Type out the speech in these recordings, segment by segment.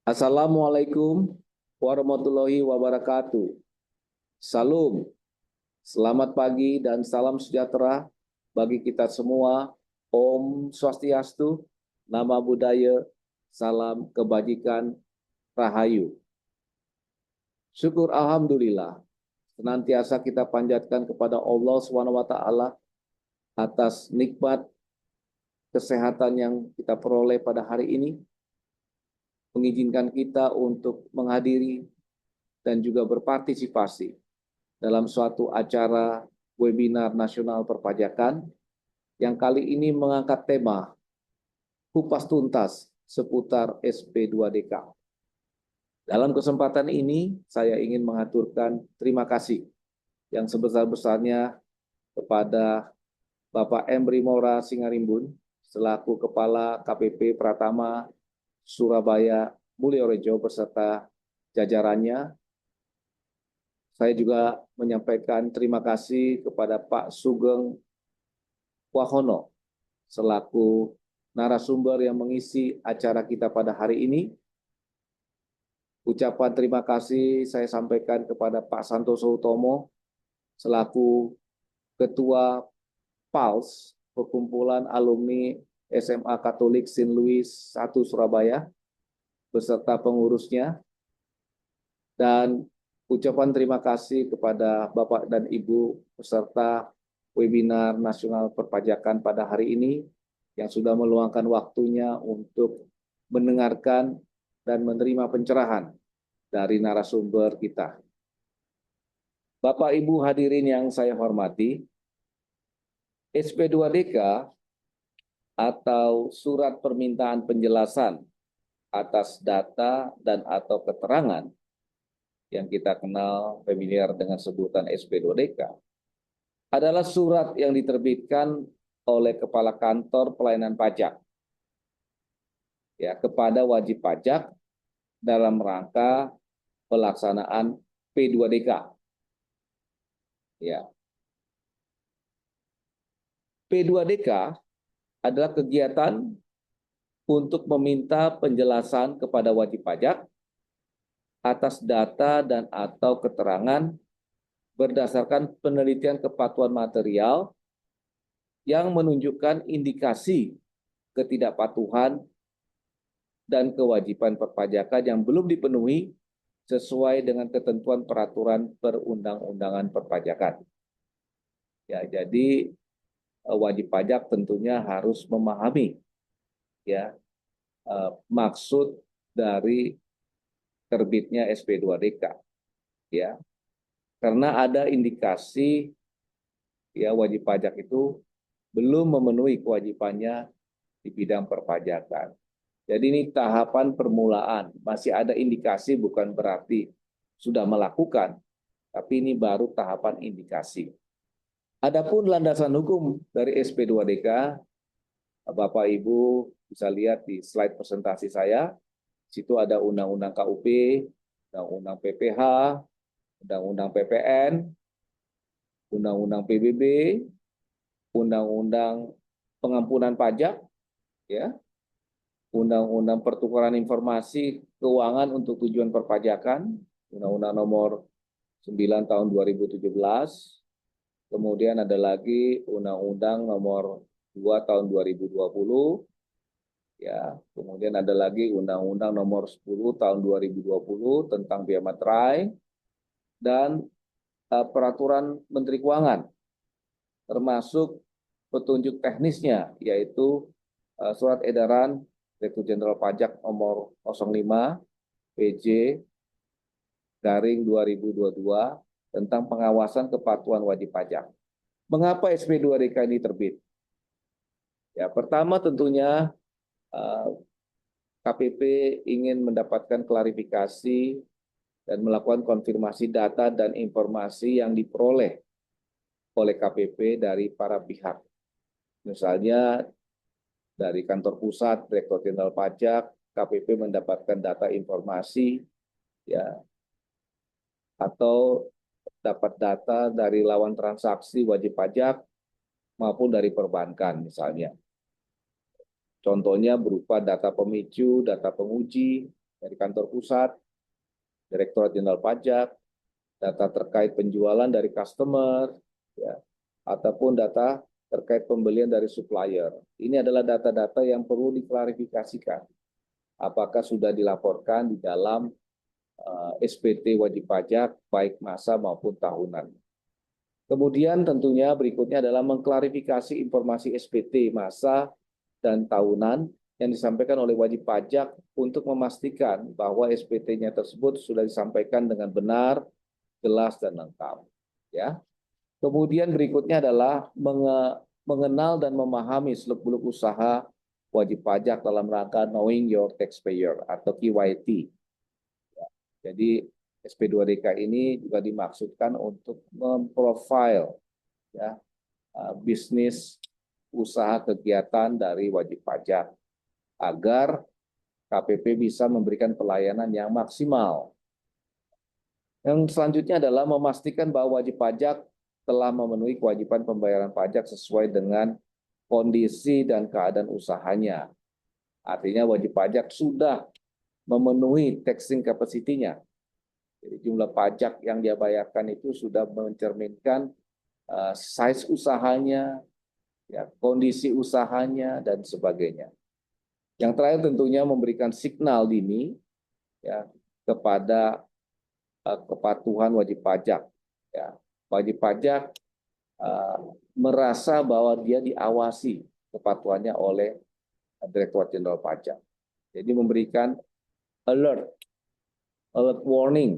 Assalamualaikum warahmatullahi wabarakatuh. Salam, selamat pagi dan salam sejahtera bagi kita semua. Om Swastiastu, Nama Budaya, salam kebajikan, rahayu. Syukur Alhamdulillah, senantiasa kita panjatkan kepada Allah SWT atas nikmat kesehatan yang kita peroleh pada hari ini, mengizinkan kita untuk menghadiri dan juga berpartisipasi dalam suatu acara webinar nasional perpajakan yang kali ini mengangkat tema kupas tuntas seputar SP2DK. Dalam kesempatan ini, saya ingin mengaturkan terima kasih yang sebesar-besarnya kepada Bapak Emri Mora Singarimbun, selaku Kepala KPP Pratama Surabaya Mulyorejo beserta jajarannya. Saya juga menyampaikan terima kasih kepada Pak Sugeng Wahono, selaku narasumber yang mengisi acara kita pada hari ini. Ucapan terima kasih saya sampaikan kepada Pak Santoso Utomo, selaku Ketua PALS, Perkumpulan Alumni SMA Katolik Saint Louis I Surabaya, beserta pengurusnya. Dan ucapan terima kasih kepada Bapak dan Ibu peserta webinar nasional perpajakan pada hari ini yang sudah meluangkan waktunya untuk mendengarkan dan menerima pencerahan dari narasumber kita. Bapak Ibu hadirin yang saya hormati, SP2DK atau Surat Permintaan Penjelasan atas data dan atau keterangan yang kita kenal familiar dengan sebutan SP2DK adalah surat yang diterbitkan oleh Kepala Kantor Pelayanan Pajak kepada wajib pajak dalam rangka pelaksanaan P2DK. P2DK adalah kegiatan untuk meminta penjelasan kepada wajib pajak atas data dan atau keterangan berdasarkan penelitian kepatuhan material yang menunjukkan indikasi ketidakpatuhan dan kewajiban perpajakan yang belum dipenuhi sesuai dengan ketentuan peraturan perundang-undangan perpajakan. Jadi wajib pajak tentunya harus memahami maksud dari terbitnya SP2DK. Karena ada indikasi wajib pajak itu belum memenuhi kewajibannya di bidang perpajakan. Jadi ini tahapan permulaan, masih ada indikasi bukan berarti sudah melakukan, tapi ini baru tahapan indikasi. Adapun landasan hukum dari SP2DK, Bapak Ibu bisa lihat di slide presentasi saya, situ ada Undang-Undang KUP, Undang-Undang PPH, Undang-Undang PPN, Undang-Undang PBB, Undang-Undang Pengampunan Pajak, Undang-Undang Pertukaran Informasi Keuangan untuk Tujuan Perpajakan, Undang-Undang Nomor 9 Tahun 2017, kemudian ada lagi Undang-Undang Nomor 2 Tahun 2020, kemudian ada lagi Undang-Undang Nomor 10 Tahun 2020 tentang Biaya Materai, dan Peraturan Menteri Keuangan, termasuk petunjuk teknisnya, yaitu Surat Edaran Direktur Jenderal Pajak Nomor 05 PJ garing 2022 tentang pengawasan kepatuhan wajib pajak. Mengapa SP2DK ini terbit? Pertama tentunya KPP ingin mendapatkan klarifikasi dan melakukan konfirmasi data dan informasi yang diperoleh oleh KPP dari para pihak. Misalnya dari kantor pusat, Direktur Jenderal Pajak, KPP mendapatkan data informasi, atau dapat data dari lawan transaksi wajib pajak maupun dari perbankan misalnya. Contohnya berupa data pemicu, data penguji, dari kantor pusat, Direktorat Jenderal Pajak, data terkait penjualan dari customer, ya, ataupun data terkait pembelian dari supplier. Ini adalah data-data yang perlu diklarifikasikan. Apakah sudah dilaporkan di dalam SPT wajib pajak, baik masa maupun tahunan. Kemudian tentunya berikutnya adalah mengklarifikasi informasi SPT masa dan tahunan yang disampaikan oleh wajib pajak untuk memastikan bahwa SPT-nya tersebut sudah disampaikan dengan benar, jelas, dan lengkap. Ya. Kemudian berikutnya adalah mengenal dan memahami seluk-beluk usaha wajib pajak dalam rangka Knowing Your Taxpayer atau KYT. Jadi SP2DK ini juga dimaksudkan untuk memprofile ya, bisnis usaha kegiatan dari wajib pajak agar KPP bisa memberikan pelayanan yang maksimal. Yang selanjutnya adalah memastikan bahwa wajib pajak telah memenuhi kewajiban pembayaran pajak sesuai dengan kondisi dan keadaan usahanya. Artinya wajib pajak sudah memenuhi taxing capacity-nya. Jadi jumlah pajak yang dia bayarkan itu sudah mencerminkan size usahanya, ya, kondisi usahanya, dan sebagainya. Yang terakhir tentunya memberikan signal dini ya, kepada kepatuhan wajib pajak. Ya. Wajib pajak merasa bahwa dia diawasi kepatuhannya oleh Direktorat Jenderal Pajak. Jadi memberikan alert warning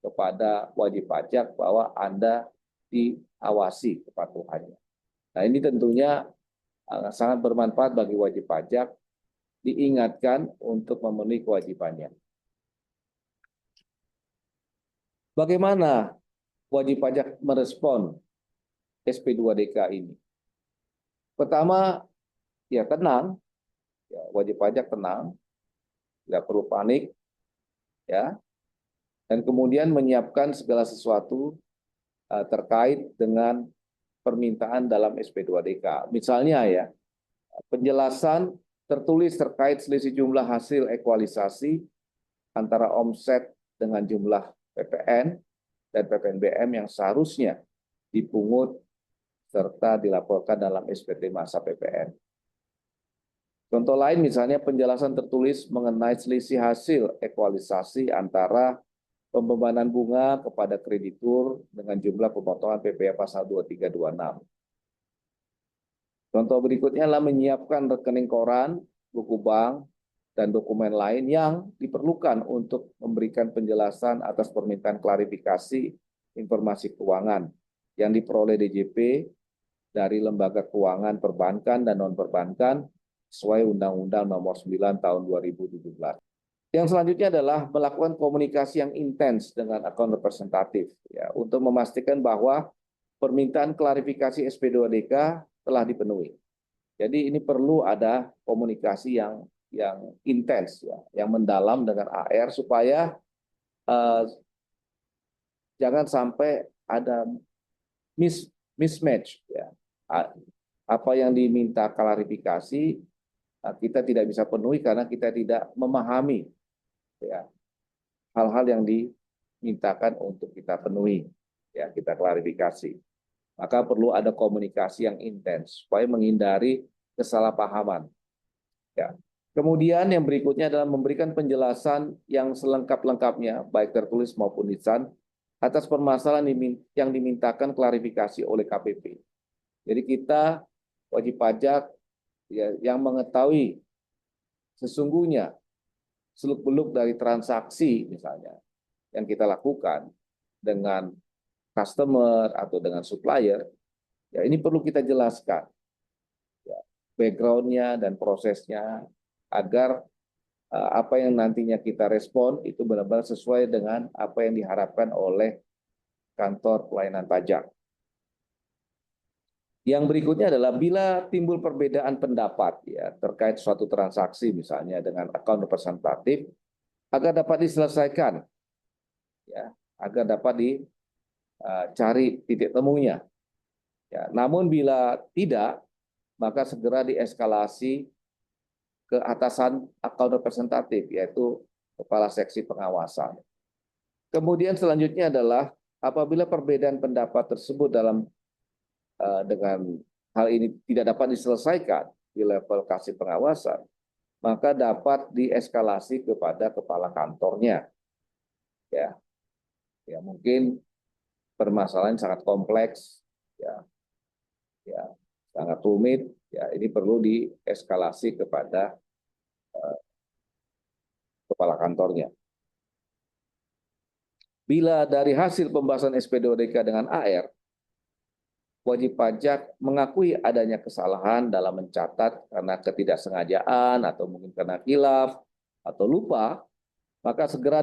kepada wajib pajak bahwa Anda diawasi kepatuhannya. Nah, ini tentunya sangat bermanfaat bagi wajib pajak diingatkan untuk memenuhi kewajibannya. Bagaimana wajib pajak merespon SP2DK ini? Pertama, ya tenang, ya, wajib pajak tenang, tidak perlu panik, ya, dan kemudian menyiapkan segala sesuatu terkait dengan permintaan dalam SP2DK. Misalnya ya, penjelasan tertulis terkait selisih jumlah hasil ekualisasi antara omset dengan jumlah PPN dan PPNBM yang seharusnya dipungut serta dilaporkan dalam SPT masa PPN. Contoh lain misalnya penjelasan tertulis mengenai selisih hasil ekualisasi antara pembebanan bunga kepada kreditur dengan jumlah pemotongan PPh pasal 2326. Contoh berikutnya adalah menyiapkan rekening koran, buku bank, dan dokumen lain yang diperlukan untuk memberikan penjelasan atas permintaan klarifikasi informasi keuangan yang diperoleh DJP dari lembaga keuangan perbankan dan non-perbankan sesuai Undang-Undang Nomor 9 Tahun 2017. Yang selanjutnya adalah melakukan komunikasi yang intens dengan akun representatif ya, untuk memastikan bahwa permintaan klarifikasi SP2DK telah dipenuhi. Jadi ini perlu ada komunikasi yang intens ya, yang mendalam dengan AR supaya jangan sampai ada mismatch ya. Apa yang diminta klarifikasi kita tidak bisa penuhi karena kita tidak memahami ya hal-hal yang dimintakan untuk kita penuhi ya, kita klarifikasi. Maka perlu ada komunikasi yang intens supaya menghindari kesalahpahaman. Ya. Kemudian yang berikutnya adalah memberikan penjelasan yang selengkap-lengkapnya, baik tertulis maupun lisan, atas permasalahan yang dimintakan klarifikasi oleh KPP. Jadi kita wajib pajak ya, yang mengetahui sesungguhnya seluk-beluk dari transaksi misalnya yang kita lakukan dengan customer atau dengan supplier, ya ini perlu kita jelaskan ya, background-nya dan prosesnya agar apa yang nantinya kita respon itu benar-benar sesuai dengan apa yang diharapkan oleh kantor pelayanan pajak. Yang berikutnya adalah bila timbul perbedaan pendapat ya terkait suatu transaksi misalnya dengan akun representatif agar dapat diselesaikan ya, agar dapat dicari titik temunya. Ya, namun bila tidak maka segera dieskalasi ke atasan akun representatif yaitu kepala seksi pengawasan. Kemudian selanjutnya adalah apabila perbedaan pendapat tersebut dengan hal ini tidak dapat diselesaikan di level kasih pengawasan, maka dapat dieskalasi kepada kepala kantornya. Ya, ya mungkin permasalahan sangat kompleks, ya sangat rumit, ya ini perlu dieskalasi kepada kepala kantornya. Bila dari hasil pembahasan SP2DK dengan AR, wajib pajak mengakui adanya kesalahan dalam mencatat karena ketidaksengajaan atau mungkin karena khilaf atau lupa, maka segera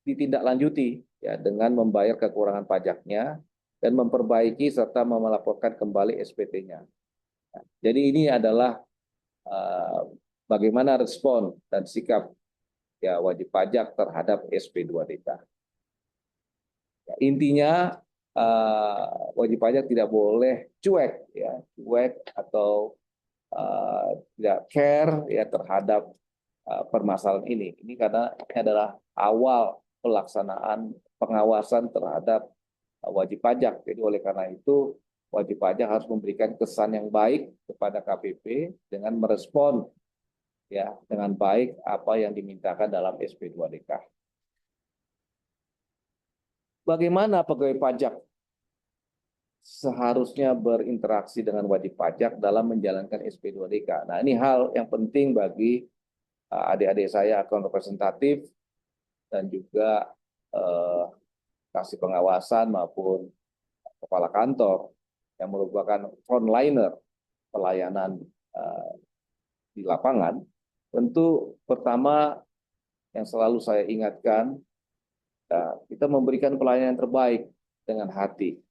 ditindaklanjuti ya dengan membayar kekurangan pajaknya dan memperbaiki serta melaporkan kembali SPT-nya. Jadi ini adalah bagaimana respon dan sikap ya wajib pajak terhadap SP2DK. Ya, intinya wajib pajak tidak boleh cuek atau tidak care ya terhadap permasalahan ini. Ini karena ini adalah awal pelaksanaan pengawasan terhadap wajib pajak. Jadi oleh karena itu wajib pajak harus memberikan kesan yang baik kepada KPP dengan merespon ya dengan baik apa yang dimintakan dalam SP2DK. Bagaimana pegawai pajak seharusnya berinteraksi dengan wajib pajak dalam menjalankan SP2DK? Nah, ini hal yang penting bagi adik-adik saya akun representatif dan juga kasih pengawasan maupun kepala kantor yang merupakan frontliner pelayanan di lapangan. Tentu pertama yang selalu saya ingatkan, kita memberikan pelayanan yang terbaik dengan hati.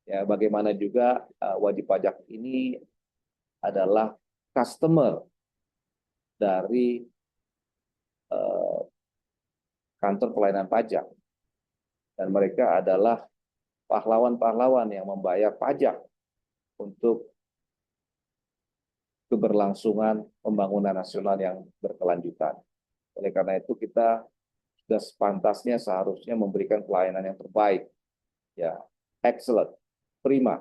Ya, bagaimana juga wajib pajak ini adalah customer dari kantor pelayanan pajak. Dan mereka adalah pahlawan-pahlawan yang membayar pajak untuk keberlangsungan pembangunan nasional yang berkelanjutan. Oleh karena itu kita sudah sepantasnya seharusnya memberikan pelayanan yang terbaik, ya, excellent, prima,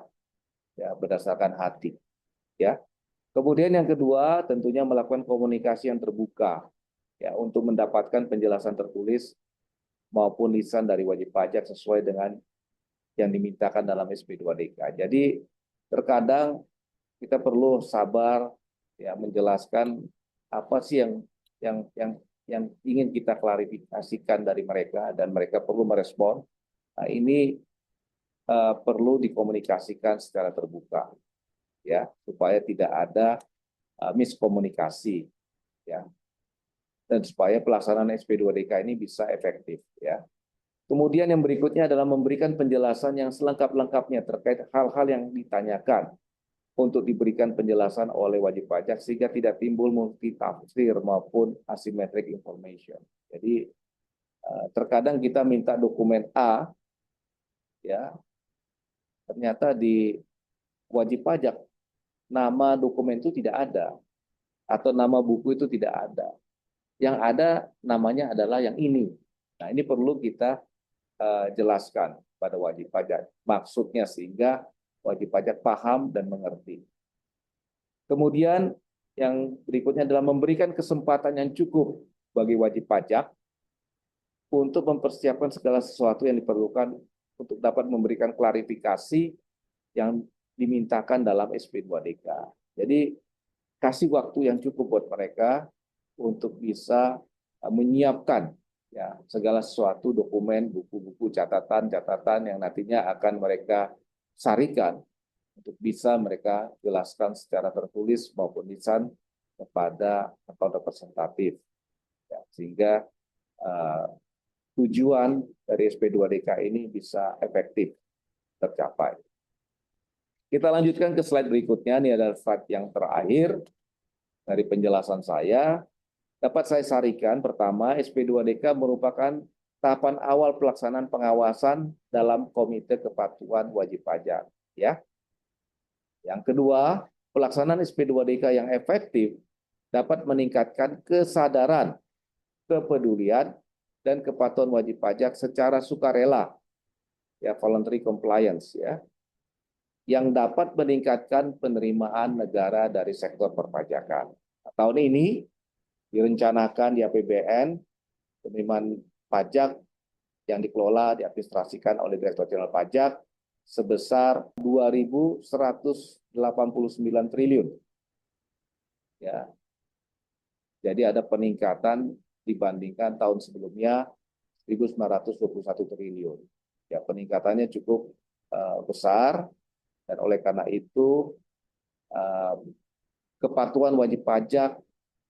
ya, berdasarkan hati, ya. Kemudian yang kedua tentunya melakukan komunikasi yang terbuka, ya, untuk mendapatkan penjelasan tertulis maupun lisan dari wajib pajak sesuai dengan yang dimintakan dalam SP2DK. Jadi terkadang kita perlu sabar ya menjelaskan apa sih yang ingin kita klarifikasikan dari mereka dan mereka perlu merespon. Nah, ini perlu dikomunikasikan secara terbuka ya supaya tidak ada miskomunikasi ya dan supaya pelaksanaan SP2DK ini bisa efektif ya. Kemudian yang berikutnya adalah memberikan penjelasan yang selengkap-lengkapnya terkait hal-hal yang ditanyakan untuk diberikan penjelasan oleh wajib pajak sehingga tidak timbul multitafsir maupun asymmetric information. Jadi terkadang kita minta dokumen A, ya ternyata di wajib pajak nama dokumen itu tidak ada atau nama buku itu tidak ada. Yang ada namanya adalah yang ini. Nah ini perlu kita jelaskan pada wajib pajak maksudnya sehingga wajib pajak paham dan mengerti. Kemudian yang berikutnya adalah memberikan kesempatan yang cukup bagi wajib pajak untuk mempersiapkan segala sesuatu yang diperlukan untuk dapat memberikan klarifikasi yang dimintakan dalam SP2DK. Jadi kasih waktu yang cukup buat mereka untuk bisa menyiapkan ya segala sesuatu dokumen, buku-buku, catatan-catatan yang nantinya akan mereka sarikan untuk bisa mereka jelaskan secara tertulis maupun lisan kepada akun representatif ya, sehingga tujuan dari SP2DK ini bisa efektif tercapai. Kita lanjutkan ke slide berikutnya. Ini adalah slide yang terakhir dari penjelasan saya. Dapat saya sarikan, pertama, SP2DK merupakan tahapan awal pelaksanaan pengawasan dalam Komite Kepatuhan Wajib Pajak. Ya. Yang kedua, pelaksanaan SP2DK yang efektif dapat meningkatkan kesadaran kepedulian, dan kepatuhan wajib pajak secara sukarela, ya voluntary compliance, ya, yang dapat meningkatkan penerimaan negara dari sektor perpajakan. Nah, tahun ini direncanakan di APBN penerimaan pajak yang dikelola diadministrasikan oleh Direktorat Jenderal Pajak sebesar 2.189 triliun. Ya. Jadi ada peningkatan dibandingkan tahun sebelumnya 1.921 triliun. Ya, peningkatannya cukup besar, dan oleh karena itu kepatuhan wajib pajak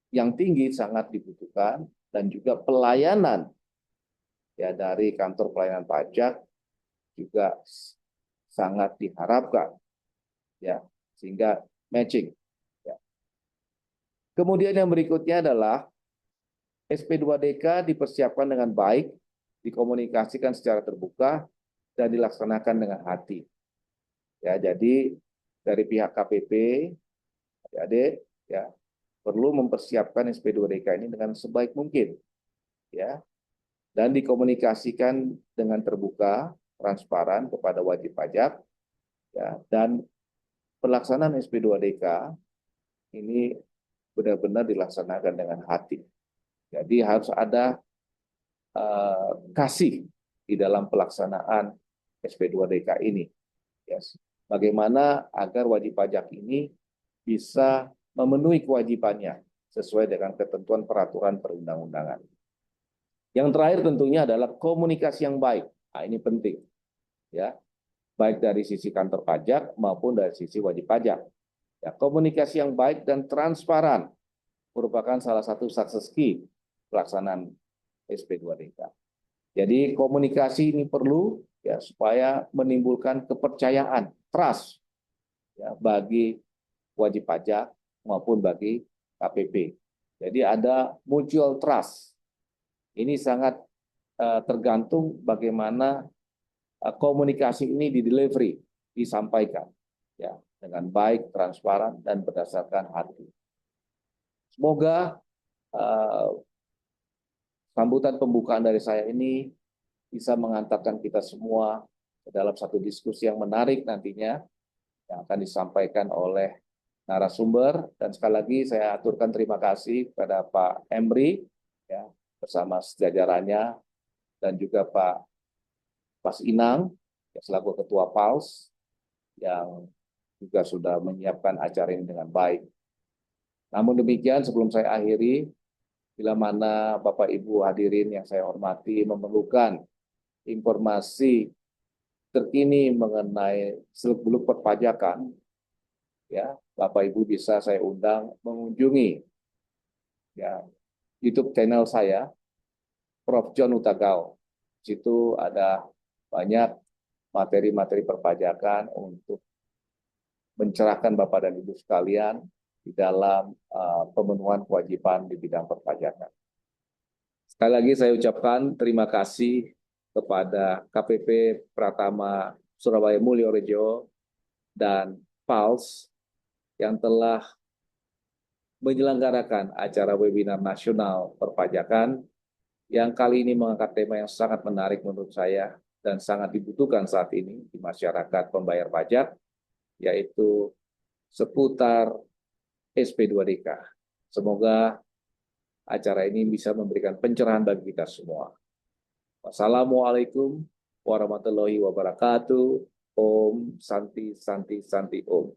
yang tinggi sangat dibutuhkan, dan juga pelayanan ya dari kantor pelayanan pajak juga sangat diharapkan, ya, sehingga matching. Ya. Kemudian yang berikutnya adalah SP2DK dipersiapkan dengan baik, dikomunikasikan secara terbuka, dan dilaksanakan dengan hati. Ya, jadi dari pihak KPP, adik-adik, ya, perlu mempersiapkan SP2DK ini dengan sebaik mungkin, ya, dan dikomunikasikan dengan terbuka, transparan kepada wajib pajak, ya, dan pelaksanaan SP2DK ini benar-benar dilaksanakan dengan hati. Jadi harus ada kasih di dalam pelaksanaan SP2DK ini. Yes. Bagaimana agar wajib pajak ini bisa memenuhi kewajibannya sesuai dengan ketentuan peraturan perundang-undangan. Yang terakhir tentunya adalah komunikasi yang baik. Nah, ini penting, ya, baik dari sisi kantor pajak maupun dari sisi wajib pajak. Ya, komunikasi yang baik dan transparan merupakan salah satu success key pelaksanaan SP2DK. Jadi komunikasi ini perlu, ya, supaya menimbulkan kepercayaan, trust, ya, bagi wajib pajak maupun bagi KPP. Jadi ada mutual trust. Ini sangat tergantung bagaimana komunikasi ini di-delivery, disampaikan, ya, dengan baik, transparan, dan berdasarkan hati. Semoga sambutan pembukaan dari saya ini bisa mengantarkan kita semua ke dalam satu diskusi yang menarik nantinya, yang akan disampaikan oleh narasumber. Dan sekali lagi saya aturkan terima kasih kepada Pak Emri, ya, bersama sejajarannya, dan juga Pak Pas Inang, ya, selaku Ketua PALS, yang juga sudah menyiapkan acara ini dengan baik. Namun demikian, sebelum saya akhiri, bila mana Bapak Ibu hadirin yang saya hormati memerlukan informasi terkini mengenai seluk-beluk perpajakan, ya, Bapak Ibu bisa saya undang mengunjungi, ya, YouTube channel saya, Prof. John Utagao. Di situ ada banyak materi-materi perpajakan untuk mencerahkan Bapak dan Ibu sekalian di dalam pemenuhan kewajiban di bidang perpajakan. Sekali lagi saya ucapkan terima kasih kepada KPP Pratama Surabaya Mulyorejo dan PALS yang telah menyelenggarakan acara webinar nasional perpajakan yang kali ini mengangkat tema yang sangat menarik menurut saya dan sangat dibutuhkan saat ini di masyarakat pembayar pajak, yaitu seputar SP2DK. Semoga acara ini bisa memberikan pencerahan bagi kita semua. Wassalamualaikum warahmatullahi wabarakatuh. Om Santi Santi Santi Om.